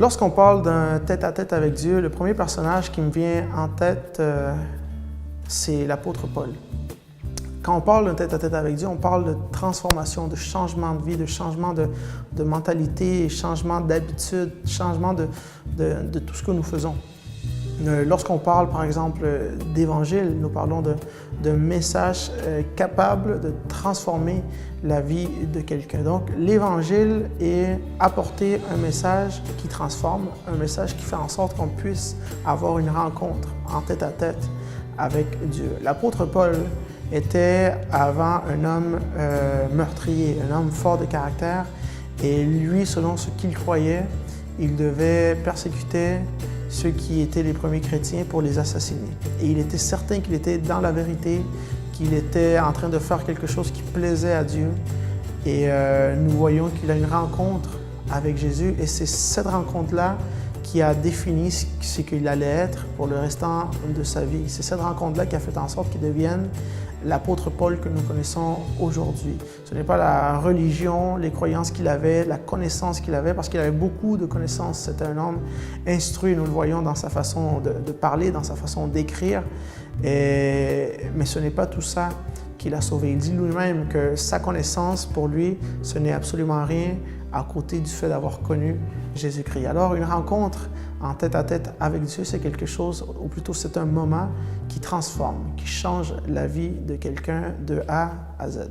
Lorsqu'on parle d'un tête-à-tête avec Dieu, le premier personnage qui me vient en tête, c'est l'apôtre Paul. Quand on parle d'un tête-à-tête avec Dieu, on parle de transformation, de changement de vie, de changement de mentalité, changement d'habitude, changement de tout ce que nous faisons. Lorsqu'on parle, par exemple, d'évangile, nous parlons d'un message capable de transformer la vie de quelqu'un. Donc, l'évangile est apporter un message qui transforme, un message qui fait en sorte qu'on puisse avoir une rencontre en tête-à-tête avec Dieu. L'apôtre Paul était avant un homme meurtrier, un homme fort de caractère, et lui, selon ce qu'il croyait, il devait persécuter ceux qui étaient les premiers chrétiens pour les assassiner. Et il était certain qu'il était dans la vérité, qu'il était en train de faire quelque chose qui plaisait à Dieu. Et nous voyons qu'il a une rencontre avec Jésus, et c'est cette rencontre-là qui a défini ce qu'il allait être pour le restant de sa vie. C'est cette rencontre-là qui a fait en sorte qu'il devienne l'apôtre Paul que nous connaissons aujourd'hui. Ce n'est pas la religion, les croyances qu'il avait, la connaissance qu'il avait, parce qu'il avait beaucoup de connaissances. C'était un homme instruit, nous le voyons dans sa façon de parler, dans sa façon d'écrire. Mais ce n'est pas tout ça qui l'a sauvé. Il dit lui-même que sa connaissance, pour lui, ce n'est absolument rien à côté du fait d'avoir connu Jésus-Christ. Alors, une rencontre en tête-à-tête avec Dieu, c'est quelque chose, ou plutôt c'est un moment qui transforme, qui change la vie de quelqu'un de A à Z.